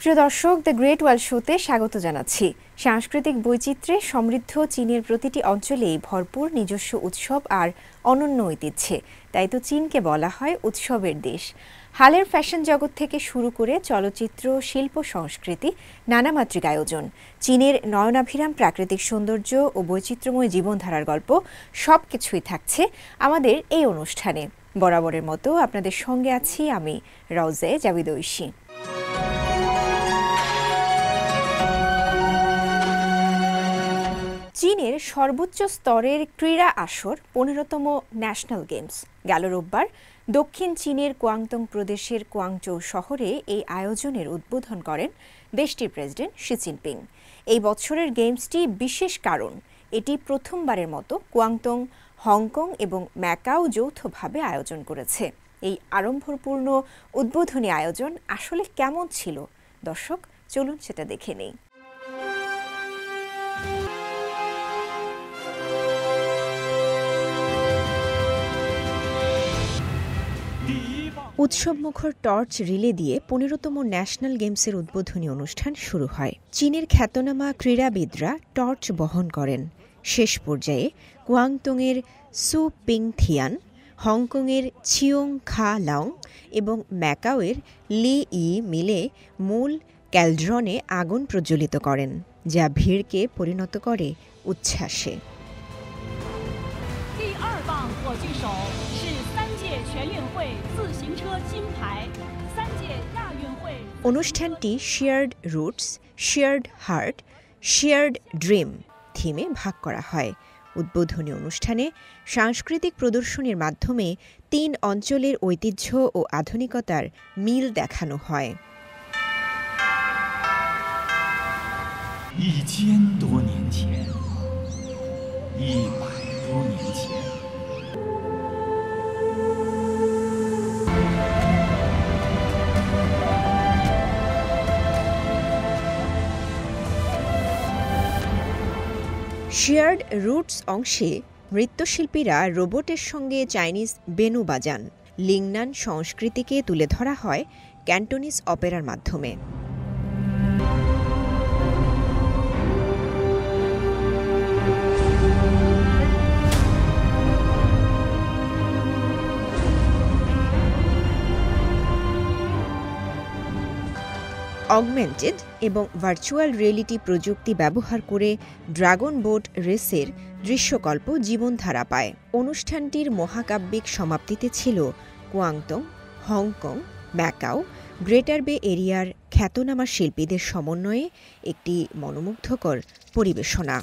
প্রিয় দর্শক, the great world শোতে স্বাগত জানাচ্ছি। সাংস্কৃতিক বৈচিত্র্যে সমৃদ্ধ চীনের প্রতিটি অঞ্চলেই ভরপুর নিজস্ব উৎসব আর অনন্য ঐতিহ্যে। তাই তো চীনকে বলা হয় উৎসবের দেশ। হালের ফ্যাশন জগৎ থেকে শুরু করে চলচ্চিত্র, শিল্প, সংস্কৃতি, নানামাত্রিক আয়োজন, চীনের নয়নাভিরাম প্রাকৃতিক সৌন্দর্য ও বৈচিত্র্যময় জীবনধারার গল্প সবকিছুই থাকছে আমাদের এই অনুষ্ঠানে। বরাবরের মতো আপনাদের সঙ্গে আছি আমি রওজে জাবিদ ঐশী। চীনের সর্বোচ্চ স্তরের ক্রীড়া আসর ১৫তম ন্যাশনাল গেমস গেল রোববার দক্ষিণ চীনের কুয়াংতং প্রদেশের কুয়াংচৌ শহরে এই আয়োজনের উদ্বোধন করেন দেশটির প্রেসিডেন্ট শি জিনপিং। এই বছরের গেমসটি বিশেষ কারণ এটি প্রথমবারের মতো কুয়াংতং, হংকং এবং ম্যাকাও যৌথভাবে আয়োজন করেছে। এই আড়ম্বরপূর্ণ উদ্বোধনী আয়োজন আসলে কেমন ছিল দর্শক, চলুন সেটা দেখে নেই। উৎসবমুখর টর্চ রিলে দিয়ে ১৫তম ন্যাশনাল গেমসের উদ্বোধনী অনুষ্ঠান শুরু হয়। চীনের খ্যাতনামা ক্রীড়াবিদরা টর্চ বহন করেন। শেষ পর্যায়ে কুয়াংতংয়ের সু পিং থিয়ান, হংকংয়ের ছিওং খা লাং এবং ম্যাকাওয়ের লি ই মিলে মূল ক্যালড্রনে আগুন প্রজ্বলিত করেন, যা ভিড়কে পরিণত করে উচ্ছ্বাসে। অনুষ্ঠানটি shared roots, shared heart, shared dream থিমে ভাগ করা হয়। উদ্বোধনী অনুষ্ঠানে সাংস্কৃতিক প্রদর্শনীর মাধ্যমে ৩ অঞ্চলের ঐতিহ্য ও আধুনিকতার মিল দেখানো হয়। 1000多年前，100多年前。শেয়ার্ড রুটস অংশে নৃত্যশিল্পীরা রোবটের সঙ্গে চাইনিজ বেনু বাজান। লিংনান সংস্কৃতিকে তুলে ধরা হয় ক্যান্টোনিজ অপেরার মাধ্যমে। অগমেন্টেড এবং ভার্চুয়াল রিয়েলিটি প্রযুক্তি ব্যবহার করে ড্রাগন বোট রেসের দৃশ্যকল্প জীবনধারা পায়। অনুষ্ঠানটির মহাকাব্যিক সমাপ্তিতে ছিল কুয়াংতং, হংকং, ম্যাকাও, গ্রেটার বে এরিয়ার খ্যাতনামা শিল্পীদের সমন্বয়ে একটি মনোমুগ্ধকর পরিবেশনা।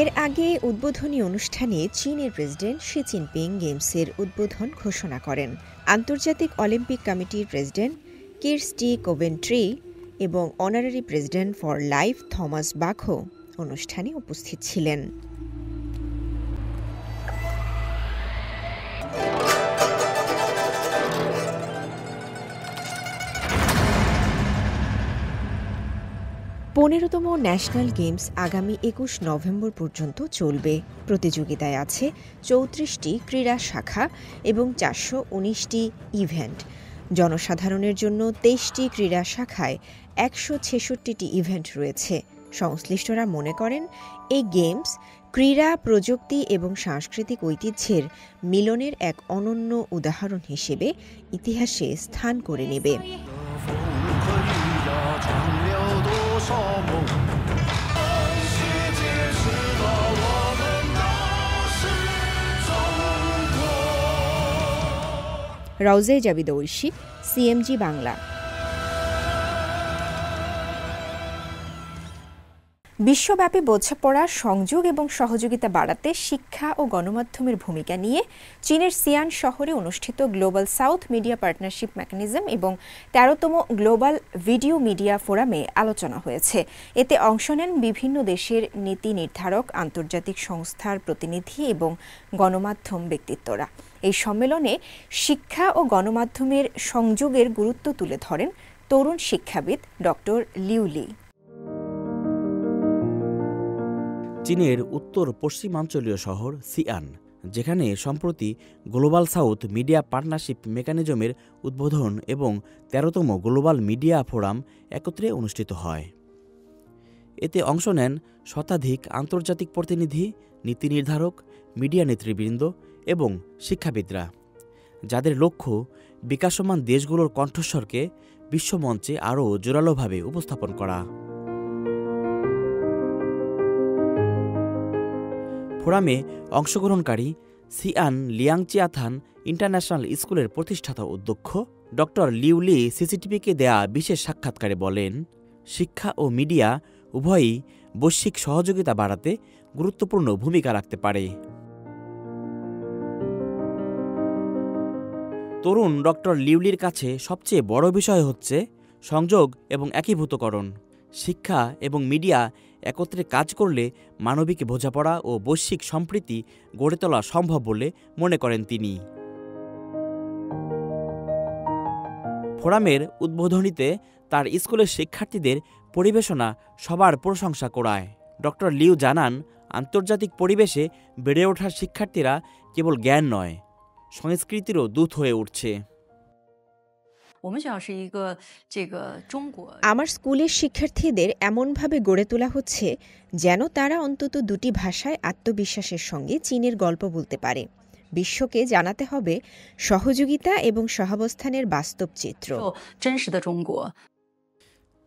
এর আগে উদ্বোধনী অনুষ্ঠানে চীনের প্রেসিডেন্ট শি জিনপিং গেমসের উদ্বোধন ঘোষণা করেন। আন্তর্জাতিক অলিম্পিক কমিটির প্রেসিডেন্ট কিরস্টি কোভেন্ট্রি এবং honorary president for life Thomas বাখও অনুষ্ঠানে উপস্থিত ছিলেন। পনেরোতম ন্যাশনাল গেমস আগামী ২১ নভেম্বর পর্যন্ত চলবে। প্রতিযোগিতায় আছে ৩৪টি ক্রীড়া শাখা এবং ৪১৯টি ইভেন্ট। জনসাধারণের জন্য ২৩টি ক্রীড়া শাখায় ১৬৬টি ইভেন্ট রয়েছে। সংশ্লিষ্টরা মনে করেন এই গেমস ক্রীড়া, প্রযুক্তি এবং সাংস্কৃতিক ঐতিহ্যের মিলনের এক অনন্য উদাহরণ হিসেবে ইতিহাসে স্থান করে নেবে। রওজে জাবিদ ঐশী, সিএমজি বাংলা। বিশ্বব্যাপী বোঝাপড়া, সংযোগ এবং সহযোগিতা বাড়াতে শিক্ষা ও গণমাধ্যমের ভূমিকা নিয়ে চীনের সিয়ান শহরে অনুষ্ঠিত global south media partnership mechanism এবং ১৩তম গ্লোবাল ভিডিও মিডিয়া ফোরামে আলোচনা হয়েছে। এতে অংশ নেন বিভিন্ন দেশের নীতি নির্ধারক, আন্তর্জাতিক সংস্থার প্রতিনিধি এবং গণমাধ্যম ব্যক্তিত্বরা। এই সম্মেলনে শিক্ষা ও গণমাধ্যমের সংযোগের গুরুত্ব তুলে ধরেন তরুণ শিক্ষাবিদ ডক্টর লিউ লি। চীনের উত্তর পশ্চিমাঞ্চলীয় শহর সিআন, যেখানে সম্প্রতি গ্লোবাল সাউথ মিডিয়া পার্টনারশিপ মেকানিজমের উদ্বোধন এবং ১৩তম গ্লোবাল মিডিয়া ফোরাম একত্রে অনুষ্ঠিত হয়। এতে অংশ নেন শতাধিক আন্তর্জাতিক প্রতিনিধি, নীতি নির্ধারক, মিডিয়া নেতৃবৃন্দ এবং শিক্ষাবিদরা, যাদের লক্ষ্য বিকাশমান দেশগুলোর কণ্ঠস্বরকে বিশ্বমঞ্চে আরও জোরালোভাবে উপস্থাপন করা। ফোরামে অংশগ্রহণকারী সিআন লিয়াংচিয়াথান ইন্টারন্যাশনাল স্কুলের প্রতিষ্ঠাতা অধ্যক্ষ ডক্টর লিউ লি সিসিটিভিকে দেয়া বিশেষ সাক্ষাৎকারে বলেন, শিক্ষা ও মিডিয়া উভয়ই বৈশ্বিক সহযোগিতা বাড়াতে গুরুত্বপূর্ণ ভূমিকা রাখতে পারে। তরুণ ডক্টর লিউলির কাছে সবচেয়ে বড় বিষয় হচ্ছে সংযোগ এবং একীভূতকরণ। শিক্ষা এবং মিডিয়া একত্রে কাজ করলে মানবিক বোঝাপড়া ও বৈশ্বিক সম্প্রীতি গড়ে তোলা সম্ভব বলে মনে করেন তিনি। ফোরামের উদ্বোধনীতে তার স্কুলের শিক্ষার্থীদের পরিবেশনা সবার প্রশংসা করায়। ডক্টর লিউ জানান, আন্তর্জাতিক পরিবেশে বেড়ে ওঠা শিক্ষার্থীরা কেবল জ্ঞান নয়, সংস্কৃতিরও দূত হয়ে উঠছে। আমার স্কুলের শিক্ষার্থীদের এমনভাবে গড়ে তোলা হচ্ছে যেন তারা অন্তত দুটি ভাষায় আত্মবিশ্বাসের সঙ্গে চীনের গল্প বলতে পারে। বিশ্বকে জানাতে হবে সহযোগিতা এবং সহাবস্থানের বাস্তব চিত্র।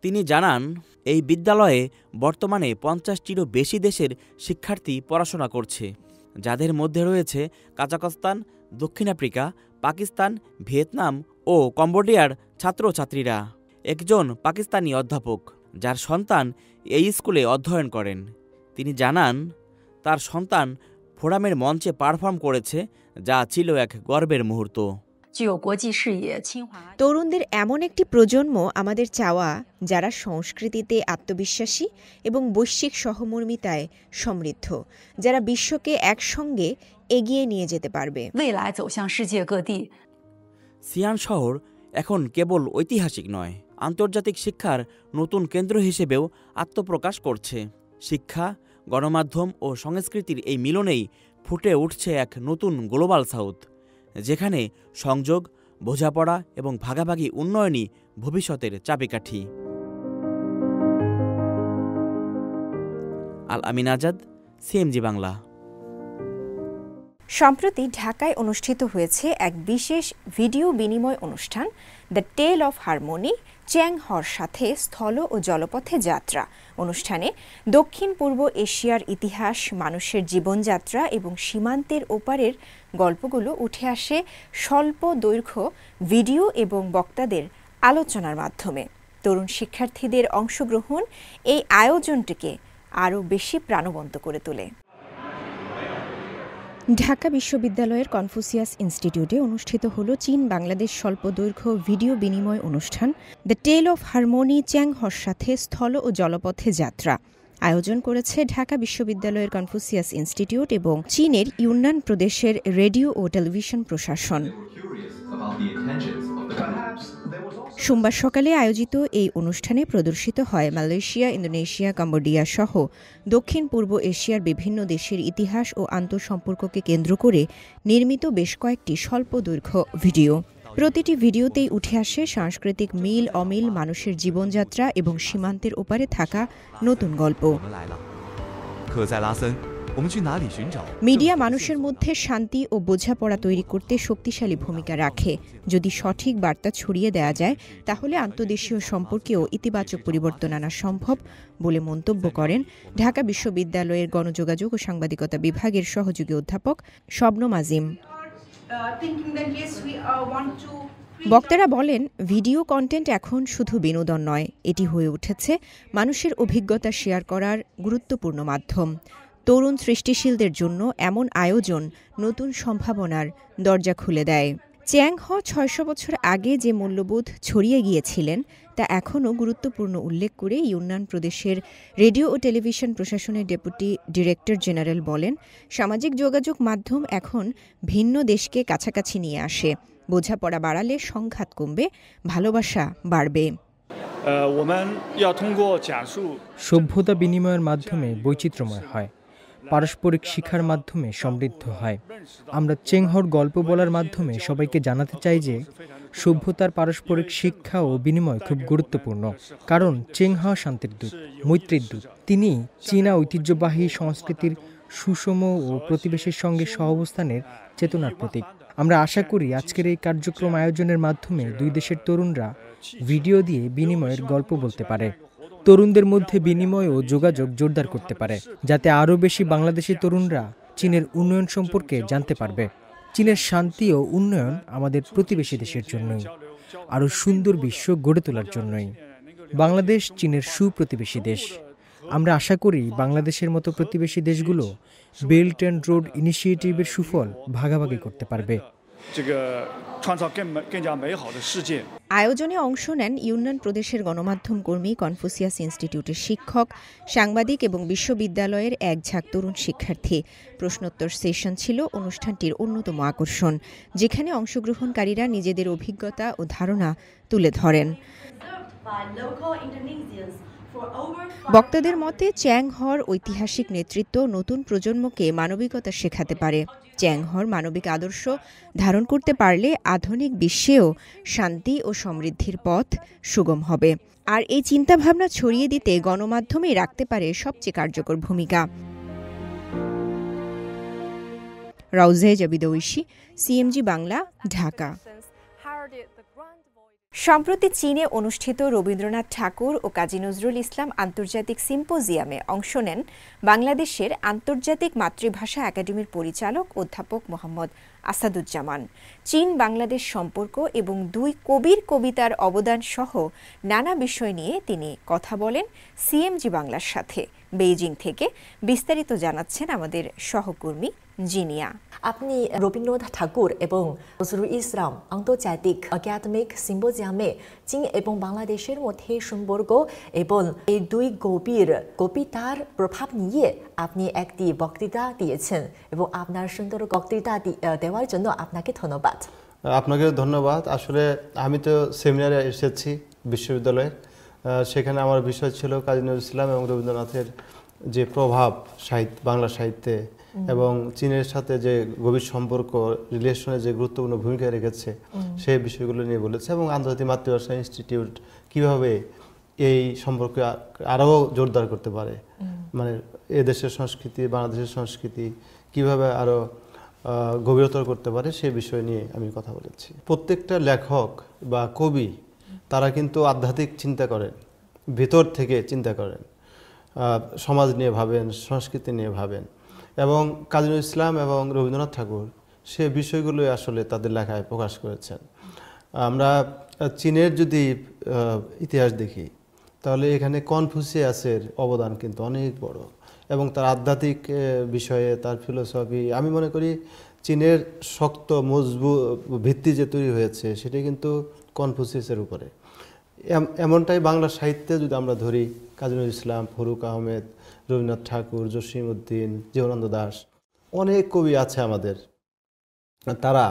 তিনি জানান, এই বিদ্যালয়ে বর্তমানে ৫০টিরও বেশি দেশের শিক্ষার্থী পড়াশোনা করছে, যাদের মধ্যে রয়েছে কাজাখস্তান, দক্ষিণ আফ্রিকা, পাকিস্তান, ভিয়েতনাম ও কম্বোডিয়ার ছাত্রছাত্রীরা। একজন পাকিস্তানি অধ্যাপক, যার সন্তান এই স্কুলে অধ্যয়ন করেন, তিনি জানান, তার সন্তান ফোরামের মঞ্চে পারফর্ম করেছে, যা ছিল এক গর্বের মুহূর্ত। তরুণদের এমন একটি প্রজন্ম আমাদের চাওয়া, যারা সংস্কৃতিতে আত্মবিশ্বাসী এবং বৈশ্বিক সহমর্মিতায় সমৃদ্ধ, যারা বিশ্বকে একসঙ্গে এগিয়ে নিয়ে যেতে পারবে। সিয়ান শহর এখন কেবল ঐতিহাসিক নয়, আন্তর্জাতিক শিক্ষার নতুন কেন্দ্র হিসেবেও আত্মপ্রকাশ করছে। শিক্ষা, গণমাধ্যম ও সংস্কৃতির এই মিলনেই ফুটে উঠছে এক নতুন গ্লোবাল সাউথ, যেখানে সংযোগ, বোঝাপড়া এবং ভাগাভাগি উন্নয়নই ভবিষ্যতের চাবিকাঠি। আল আমিন আজাদ, সিএমজি বাংলা। সম্প্রতি ঢাকায় অনুষ্ঠিত হয়েছে এক বিশেষ ভিডিও বিনিময় অনুষ্ঠান, দ্য টেল অফ হারমোনি, চ্যাং হর সাথে স্থল ও জলপথে যাত্রা। অনুষ্ঠানে দক্ষিণ পূর্ব এশিয়ার ইতিহাস, মানুষের জীবনযাত্রা এবং সীমান্তের ওপারের গল্পগুলো উঠে আসে স্বল্প দৈর্ঘ্য ভিডিও এবং বক্তাদের আলোচনার মাধ্যমে। তরুণ শিক্ষার্থীদের অংশগ্রহণ এই আয়োজনটিকে আরও বেশি প্রাণবন্ত করে তোলে। ঢাকা বিশ্ববিদ্যালয়ের কনফুসিয়াস ইনস্টিটিউটে অনুষ্ঠিত হল চীন বাংলাদেশ স্বল্পদৈর্ঘ্য ভিডিও বিনিময় অনুষ্ঠান, দ্য টেল অফ হারমোনি, চ্যাং হর সাথে স্থল ও জলপথে যাত্রা। আয়োজন করেছে ঢাকা বিশ্ববিদ্যালয়ের কনফুসিয়াস ইনস্টিটিউট এবং চীনের ইউনান প্রদেশের রেডিও ও টেলিভিশন প্রশাসন। সোমবার সকালে আয়োজিত এই অনুষ্ঠানে প্রদর্শিত হয় মালয়েশিয়া, ইন্দোনেশিয়া, কম্বোডিয়া সহ দক্ষিণ পূর্ব এশিয়ার বিভিন্ন দেশের ইতিহাস ও আন্তঃসম্পর্ককে কেন্দ্র করে নির্মিত বেশ কয়েকটি স্বল্প দৈর্ঘ্য ভিডিও। প্রতিটি ভিডিওতেই উঠে আসে সাংস্কৃতিক মিল অমিল, মানুষের জীবনযাত্রা এবং সীমান্তের ওপারে থাকা নতুন গল্প। মিডিয়া মানুষের মধ্যে শান্তি ও বোঝাপড়া তৈরি করতে শক্তিশালী ভূমিকা রাখে। যদি সঠিক বার্তা ছড়িয়ে দেওয়া যায়, তাহলে আন্তদেশীয় সম্পর্কেও ইতিবাচক পরিবর্তন আনা সম্ভব বলে মন্তব্য করেন ঢাকা বিশ্ববিদ্যালয়ের গণযোগাযোগ ও সাংবাদিকতা বিভাগের সহযোগী অধ্যাপক শবনম আজিম। বক্তারা বলেন, ভিডিও কন্টেন্ট এখন শুধু বিনোদন নয়, এটি হয়ে উঠেছে মানুষের অভিজ্ঞতা শেয়ার করার গুরুত্বপূর্ণ মাধ্যম। তরুণ সৃষ্টিশীলদের জন্য এমন আয়োজন নতুন সম্ভাবনার দরজা খুলে দেয়। চ্যাং হ ৬০০ বছর আগে যে মূল্যবোধ ছড়িয়ে গিয়েছিলেন তা এখনও গুরুত্বপূর্ণ উল্লেখ করে ইউনান প্রদেশের রেডিও ও টেলিভিশন প্রশাসনের ডেপুটি ডিরেক্টর জেনারেল বলেন, সামাজিক যোগাযোগ মাধ্যম এখন ভিন্ন দেশকে কাছাকাছি নিয়ে আসে। বোঝাপড়া বাড়ালে সংঘাত কমবে, ভালোবাসা বাড়বে। 我们要通过讲述 সভ্যতা বিনিময়ের মাধ্যমে বৈচিত্র্যময় হয়, পারস্পরিক শিক্ষার মাধ্যমে সমৃদ্ধ হয়। আমরা চেংহর গল্প বলার মাধ্যমে সবাইকে জানাতে চাই যে সভ্যতার পারস্পরিক শিক্ষা ও বিনিময় খুব গুরুত্বপূর্ণ, কারণ চেংহা শান্তির দূত, মৈত্রীর দূত। তিনি চীনা ঐতিহ্যবাহী সংস্কৃতির সুষম ও প্রতিবেশীর সঙ্গে সহাবস্থানের চেতনার প্রতীক। আমরা আশা করি আজকের এই কার্যক্রম আয়োজনের মাধ্যমে দুই দেশের তরুণরা ভিডিও দিয়ে বিনিময়ের গল্প বলতে পারে, তরুণদের মধ্যে বিনিময় ও যোগাযোগ জোরদার করতে পারে, যাতে আরও বেশি বাংলাদেশি তরুণরা চীনের উন্নয়ন সম্পর্কে জানতে পারবে। চীনের শান্তি ও উন্নয়ন আমাদের প্রতিবেশী দেশের জন্যই, আরও সুন্দর বিশ্ব গড়ে তোলার জন্যই। বাংলাদেশ চীনের সুপ্রতিবেশী দেশ। আমরা আশা করি বাংলাদেশের মতো প্রতিবেশী দেশগুলো বেল্ট অ্যান্ড রোড ইনিশিয়েটিভের সুফল ভাগাভাগি করতে পারবে। 这个创造更加美好的世界。 আয়োজনে অংশ নেন ইউনান প্রদেশের গণমাধ্যম কর্মী, কনফুসিয়াস ইনস্টিটিউটের শিক্ষক, সাংবাদিক এবং বিশ্ববিদ্যালয়ের এক ঝাঁক তরুণ শিক্ষার্থী। প্রশ্নোত্তর সেশন ছিল অনুষ্ঠানটির অন্যতম আকর্ষণ, যেখানে অংশগ্রহণকারীরা নিজেদের অভিজ্ঞতা ও ধারণা তুলে ধরেন। বক্তাদের মতে চ্যাংহর ঐতিহাসিক নেতৃত্ব নতুন প্রজন্মকে মানবিকতা শেখাতে পারে। চ্যাংহর মানবিক আদর্শ ধারণ করতে পারলে আধুনিক বিশ্বেও শান্তি ও সমৃদ্ধির পথ সুগম হবে। আর এই চিন্তাভাবনা ছড়িয়ে দিতে গণমাধ্যমেই রাখতে পারে সবচেয়ে কার্যকর ভূমিকা। রাউজে জাবিদ ঐশী, সিএমজি বাংলা, ঢাকা। সম্প্রতি চীনে অনুষ্ঠিত রবীন্দ্রনাথ ঠাকুর ও কাজী নজরুল ইসলাম আন্তর্জাতিক সিম্পোজিয়ামে অংশ নেন বাংলাদেশের আন্তর্জাতিক মাতৃভাষা একাডেমির পরিচালক অধ্যাপক মোহাম্মদ আসাদুজ্জামান। চীন বাংলাদেশ সম্পর্ক এবং দুই কবির কবিতার অবদান সহ নানা বিষয় নিয়ে তিনি কথা বলেন সিএমজি বাংলার সাথে। বেইজিং থেকে বিস্তারিত জানাচ্ছেন আমাদের সহকর্মী জিনিয়া। আপনি রবীন্দ্রনাথ ঠাকুর এবং নজরুল ইসলাম আন্তর্জাতিক একাডেমিক সিম্পোজিয়ামে চীন এবং বাংলাদেশের মধ্যে সম্পর্ক এবং এই দুই কবির কবিতার প্রভাব নিয়ে আপনি একটি বক্তৃতা দিয়েছেন, এবং আপনার সুন্দর বক্তৃতা দেওয়ার জন্য আপনাকে ধন্যবাদ। আপনাকে ধন্যবাদ। আসলে আমি তো সেমিনারে এসেছি বিশ্ববিদ্যালয়ে, সেখানে আমার বিষয় ছিল কাজী নজরুল ইসলাম এবং রবীন্দ্রনাথের যে প্রভাব বাংলা সাহিত্যে এবং চীনের সাথে যে গভীর সম্পর্ক, রিলেশনে যে গুরুত্বপূর্ণ ভূমিকা রেখেছে সেই বিষয়গুলো নিয়ে বলেছে, এবং আন্তর্জাতিক মাতৃভাষা ইনস্টিটিউট কিভাবে এই সম্পর্ক আরও জোরদার করতে পারে, মানে এদেশের সংস্কৃতি, বাংলাদেশের সংস্কৃতি কিভাবে আরও গভীরতর করতে পারে সেই বিষয় নিয়ে আমি কথা বলেছি। প্রত্যেকটা লেখক বা কবি তারা কিন্তু আধ্যাত্মিক চিন্তা করেন, ভিতর থেকে চিন্তা করেন, সমাজ নিয়ে ভাবেন, সংস্কৃতি নিয়ে ভাবেন, এবং কাজী নজরুল ইসলাম এবং রবীন্দ্রনাথ ঠাকুর সে বিষয়গুলোই আসলে তাদের লেখায় প্রকাশ করেছেন। আমরা চীনের যদি ইতিহাস দেখি তাহলে এখানে কনফুসিয়াসের অবদান কিন্তু অনেক বড়, এবং তার আধ্যাত্মিক বিষয়ে তার ফিলোসফি, আমি মনে করি চীনের শক্ত মজবুত ভিত্তি যে তৈরি হয়েছে সেটা কিন্তু কনফুসিয়াসের উপরে। এমনটাই বাংলা সাহিত্যে যদি আমরা ধরি, কাজী নজরুল ইসলাম, ফরুক আহমেদ, রবীন্দ্রনাথ ঠাকুর, জসীমউদ্দিন, জীবনানন্দ দাশ, অনেক কবি আছে আমাদের, তারা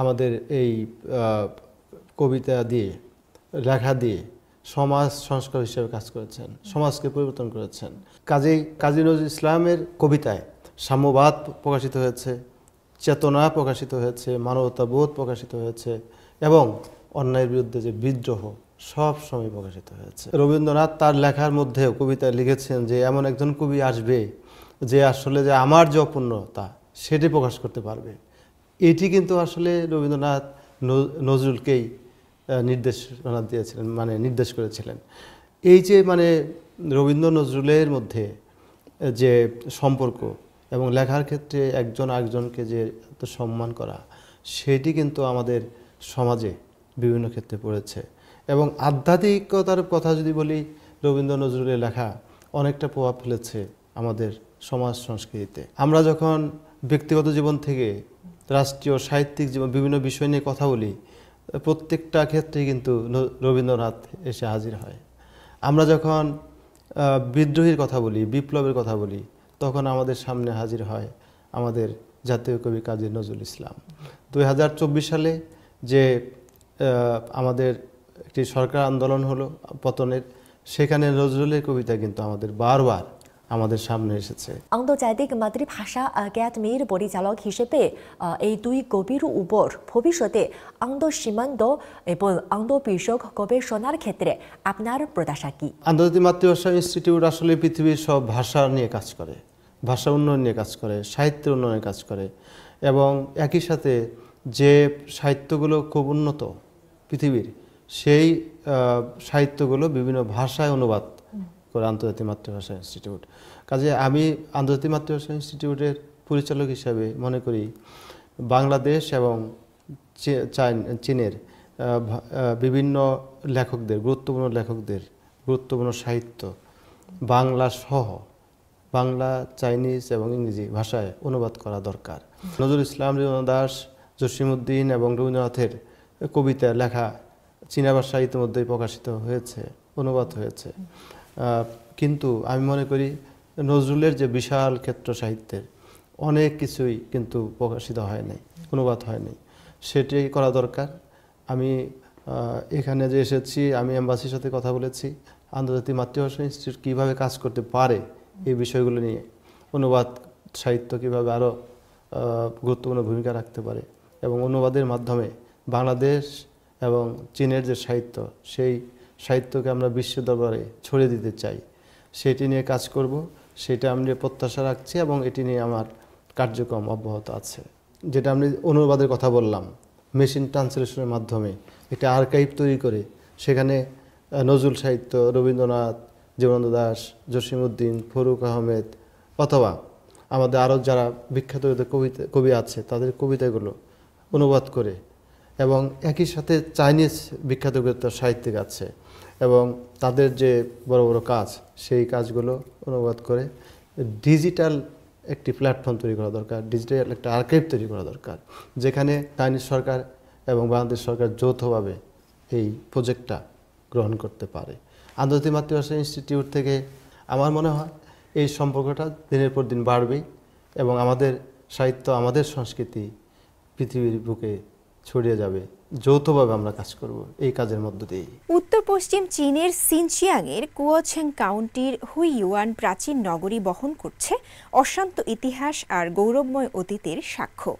আমাদের এই কবিতা দিয়ে, লেখা দিয়ে সমাজ সংস্কার হিসেবে কাজ করেছেন, সমাজকে পরিবর্তন করেছেন। কাজী নজরুল ইসলামের কবিতায় সাম্যবাদ প্রকাশিত হয়েছে, চেতনা প্রকাশিত হয়েছে, মানবতাবোধ প্রকাশিত হয়েছে, এবং অন্যায়ের বিরুদ্ধে যে বিদ্রোহ সব সময় প্রকাশিত হয়েছে। রবীন্দ্রনাথ তার লেখার মধ্যেও কবিতায় লিখেছেন যে এমন একজন কবি আসবে যে আসলে যে আমার যে অপূর্ণতা সেটি প্রকাশ করতে পারবে। এটি কিন্তু আসলে রবীন্দ্রনাথ নজরুলকেই নির্দেশনা দিয়েছিলেন, মানে নির্দেশ করেছিলেন। এই যে মানে রবীন্দ্র নজরুলের মধ্যে যে সম্পর্ক এবং লেখার ক্ষেত্রে একজন আরেকজনকে যে এত সম্মান করা, সেটি কিন্তু আমাদের সমাজে বিভিন্ন ক্ষেত্রে পড়েছে। এবং আধ্যাত্মিকতার কথা যদি বলি, রবীন্দ্র নজরুলের লেখা অনেকটা প্রভাব ফেলেছে আমাদের সমাজ সংস্কৃতিতে। আমরা যখন ব্যক্তিগত জীবন থেকে রাষ্ট্রীয় সাহিত্যিক জীবন বিভিন্ন বিষয় নিয়ে কথা বলি, প্রত্যেকটা ক্ষেত্রে কিন্তু রবীন্দ্রনাথ এসে হাজির হয়। আমরা যখন বিদ্রোহীর কথা বলি, বিপ্লবের কথা বলি, তখন আমাদের সামনে হাজির হয় আমাদের জাতীয় কবি কাজী নজরুল ইসলাম। 2024 সালে যে আমাদের একটি সরকার আন্দোলন হলো পতনের, সেখানে নজরুলের কবিতা কিন্তু আমাদের বারবার আমাদের সামনে এসেছে। আন্তর্জাতিক মাতৃভাষা একাডেমির পরিচালক হিসেবে এই দুই কবির উপর ভবিষ্যতে আন্তঃসীমান্ত এবং আন্তঃবিষয়ক গবেষণার ক্ষেত্রে আপনার প্রত্যাশা কি? আন্তর্জাতিক মাতৃভাষা ইনস্টিটিউট আসলে পৃথিবীর সব ভাষা নিয়ে কাজ করে, ভাষা উন্নয়ন নিয়ে কাজ করে, সাহিত্য উন্নয়নের কাজ করে, এবং একই সাথে যে সাহিত্যগুলো খুব উন্নত পৃথিবীর, সেই সাহিত্যগুলো বিভিন্ন ভাষায় অনুবাদ করে আন্তর্জাতিক মাতৃভাষা ইনস্টিটিউট। কাজে আমি আন্তর্জাতিক মাতৃভাষা ইনস্টিটিউটের পরিচালক হিসাবে মনে করি বাংলাদেশ এবং চীনের বিভিন্ন লেখকদের, গুরুত্বপূর্ণ সাহিত্য বাংলা সহ বাংলা, চাইনিজ এবং ইংরেজি ভাষায় অনুবাদ করা দরকার। নজরুল ইসলাম, জীবনানন্দ দাশ, জসীমউদ্দিন এবং রবীন্দ্রনাথের কবিতা লেখা চীনা ভাষায় ইতিমধ্যেই প্রকাশিত হয়েছে, অনুবাদ হয়েছে। কিন্তু আমি মনে করি নজরুলের যে বিশাল ক্ষেত্র সাহিত্যের অনেক কিছুই কিন্তু প্রকাশিত হয় নাই, অনুবাদ হয় নাই, সেটি করা দরকার। আমি এখানে যে এসেছি, আমি এম্বাসির সাথে কথা বলেছি, আন্তর্জাতিক মাতৃভাষা ইনস্টিটিউট কীভাবে কাজ করতে পারে এই বিষয়গুলো নিয়ে, অনুবাদ সাহিত্য কীভাবে আরও গুরুত্বপূর্ণ ভূমিকা রাখতে পারে, এবং অনুবাদের মাধ্যমে বাংলাদেশ এবং চীনের যে সাহিত্য, সেই সাহিত্যকে আমরা বিশ্ব দরবারে ছড়িয়ে দিতে চাই, সেটি নিয়ে কাজ করব, সেটা আমি প্রত্যাশা রাখছি, এবং এটি নিয়ে আমার কার্যক্রম অব্যাহত আছে। যেটা আমি অনুবাদের কথা বললাম, মেশিন ট্রান্সলেশনের মাধ্যমে একটা আর্কাইভ তৈরি করে সেখানে নজরুল সাহিত্য, রবীন্দ্রনাথ, জীবনানন্দ দাশ, জসীমউদ্দিন, ফরুক আহমেদ, অথবা আমাদের আরও যারা বিখ্যাত কবি আছে তাদের কবিতাগুলো অনুবাদ করে, এবং একই সাথে চাইনিজ বিখ্যাত সাহিত্যিক আছে এবং তাদের যে বড় বড় কাজ, সেই কাজগুলো অনুবাদ করে ডিজিটাল একটি প্ল্যাটফর্ম তৈরি করা দরকার, ডিজিটাল একটা আর্কাইভ তৈরি করা দরকার, যেখানে চাইনিজ সরকার এবং বাংলাদেশ সরকার যৌথভাবে এই প্রজেক্টটা গ্রহণ করতে পারে। আন্তর্জাতিক মাতৃভাষা ইনস্টিটিউট থেকে আমার মনে হয় এই সম্পর্কটা দিনের পর দিন বাড়বেই, এবং আমাদের সাহিত্য, আমাদের সংস্কৃতি পৃথিবীর বুকে ছড়িয়ে যাবে। যৌথভাবে আমরা কাজ করব এই কাজের মধ্য দিয়ে। উত্তর পশ্চিম চীনের সিনচিয়াংয়ের কুয়োছেং কাউন্টির হুইইউয়ান প্রাচীন নগরী বহন করছে অশান্ত ইতিহাস আর গৌরবময় অতীতের সাক্ষ্য।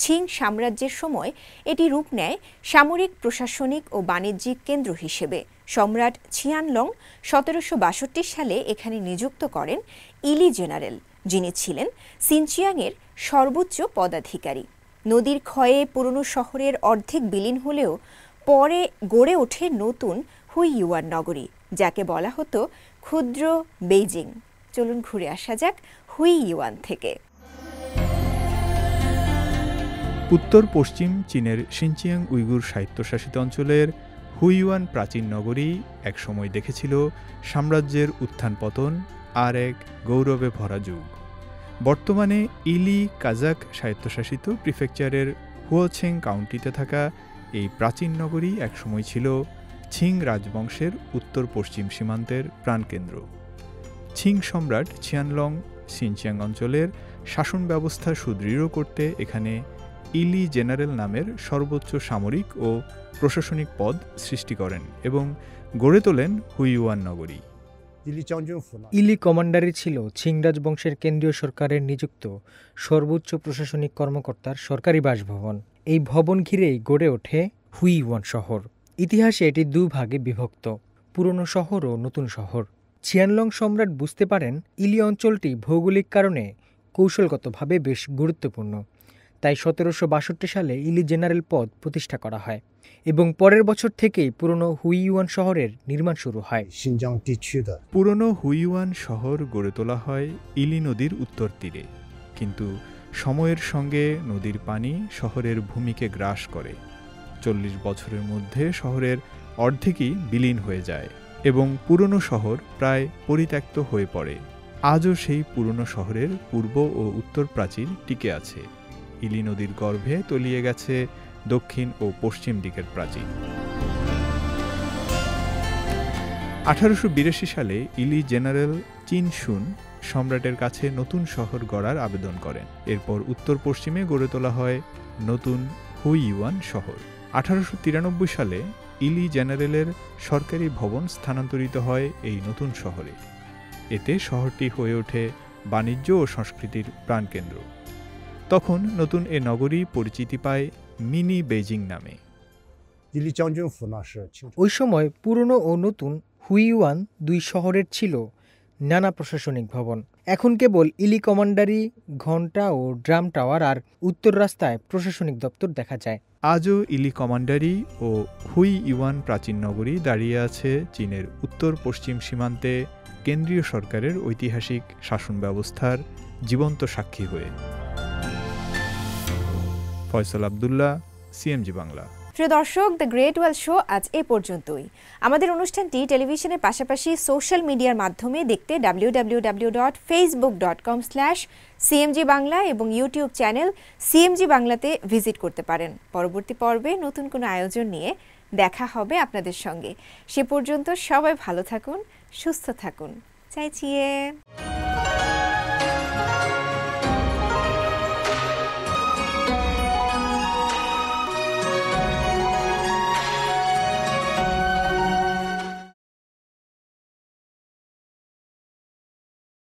চিং সাম্রাজ্যের সময় এটি রূপ নেয় সামরিক, প্রশাসনিক ও বাণিজ্যিক কেন্দ্র হিসেবে। সম্রাট ছিয়ানলং 1762 সালে এখানে নিযুক্ত করেন ইলি জেনারেল, যিনি ছিলেন সিনচিয়াংয়ের সর্বোচ্চ পদাধিকারী। নদীর ক্ষয়ে পুরনো শহরের অর্ধেক বিলীন হলেও পরে গড়ে ওঠে নতুন হুইইউয়ান নগরী, যাকে বলা হতো ক্ষুদ্র বেইজিং। চলুন ঘুরে আসা যাক হুইইউয়ান থেকে। উত্তর পশ্চিম চীনের সিনচিয়াং উইগুর স্বায়ত্তশাসিত অঞ্চলের হুইইউয়ান প্রাচীন নগরী একসময় দেখেছিল সাম্রাজ্যের উত্থান পতন আর এক গৌরবে ভরা যুগ। বর্তমানে ইলি কাজাক স্বায়ত্তশাসিত প্রিফেকচারের হুয়োছেং কাউন্টিতে থাকা এই প্রাচীন নগরী একসময় ছিল ছিং রাজবংশের উত্তর পশ্চিম সীমান্তের প্রাণকেন্দ্র। ছিং সম্রাট ছিয়ানলং সিনচিয়াং অঞ্চলের শাসন ব্যবস্থা সুদৃঢ় করতে এখানে ইলি জেনারেল নামের সর্বোচ্চ সামরিক ও প্রশাসনিক পদ সৃষ্টি করেন এবং গড়ে তোলেন হুইইউয়ান নগরী। ইলি কমান্ডারি ছিল ছিং রাজবংশের কেন্দ্রীয় সরকারের নিযুক্ত সর্বোচ্চ প্রশাসনিক কর্মকর্তার সরকারি বাসভবন। এই ভবন ঘিরেই গড়ে ওঠে হুইইউয়ান শহর। ইতিহাসে এটি দুভাগে বিভক্ত, পুরনো শহর ও নতুন শহর। ছিয়ানলং সম্রাট বুঝতে পারেন ইলি অঞ্চলটি ভৌগোলিক কারণে কৌশলগতভাবে বেশ গুরুত্বপূর্ণ, তাই 1762 সালে ইলি জেনারেল পদ প্রতিষ্ঠা করা হয় এবং পরের বছর থেকেই পুরনো হুইইউয়ান শহরের নির্মাণ শুরু হয়। পুরনো হুইইউয়ান শহর গড়ে তোলা হয় ইলি নদীর উত্তর তীরে, কিন্তু সময়ের সঙ্গে নদীর পানি শহরের ভূমিকে গ্রাস করে। 40 বছরের মধ্যে শহরের অর্ধেকই বিলীন হয়ে যায় এবং পুরনো শহর প্রায় পরিত্যক্ত হয়ে পড়ে। আজও সেই পুরনো শহরের পূর্ব ও উত্তর প্রাচীর টিকে আছে। ইলি নদীর গর্ভে তলিয়ে গেছে দক্ষিণ ও পশ্চিম দিকের প্রাচীর। 1882 সালে ইলি জেনারেল চিন শুন সম্রাটের কাছে নতুন শহর গড়ার আবেদন করেন। এরপর উত্তর পশ্চিমে গড়ে তোলা হয় নতুন হুইইউয়ান শহর। 1893 সালে ইলি জেনারেলের সরকারি ভবন স্থানান্তরিত হয় এই নতুন শহরে। এতে শহরটি হয়ে ওঠে বাণিজ্য ও সংস্কৃতির প্রাণকেন্দ্র। তখন নতুন এ নগরী পরিচিতি পায় মিনি বেইজিং নামে। ওই সময় পুরনো ও নতুন হুইওয়ান দুই শহরের ছিল নানা প্রশাসনিক ভবন। এখন কেবল ইলি কমান্ডারি, ঘণ্টা ও ড্রাম টাওয়ার আর উত্তর রাস্তায় প্রশাসনিক দপ্তর দেখা যায়। আজও ইলি কমান্ডারি ও হুই ইউয়ান প্রাচীন নগরী দাঁড়িয়ে আছে চীনের উত্তর পশ্চিম সীমান্তে কেন্দ্রীয় সরকারের ঐতিহাসিক শাসন ব্যবস্থার জীবন্ত সাক্ষী হয়ে। ফয়সাল আব্দুল্লাহ, সিএমজি বাংলা। প্রিয় দর্শক, দ্য গ্রেট ওয়াল শো আজ এ পর্যন্তই। আমাদের অনুষ্ঠানটি টেলিভিশনের পাশাপাশি সোশ্যাল মিডিয়ার মাধ্যমে দেখতে www.facebook.com/cmg বাংলা এবং ইউটিউব চ্যানেল সিএমজি বাংলাতে ভিজিট করতে পারেন। পরবর্তী পর্বে নতুন কোনো আয়োজন নিয়ে দেখা হবে আপনাদের সঙ্গে। সে পর্যন্ত সবাই ভালো থাকুন, সুস্থ থাকুন। চাইছিয়ে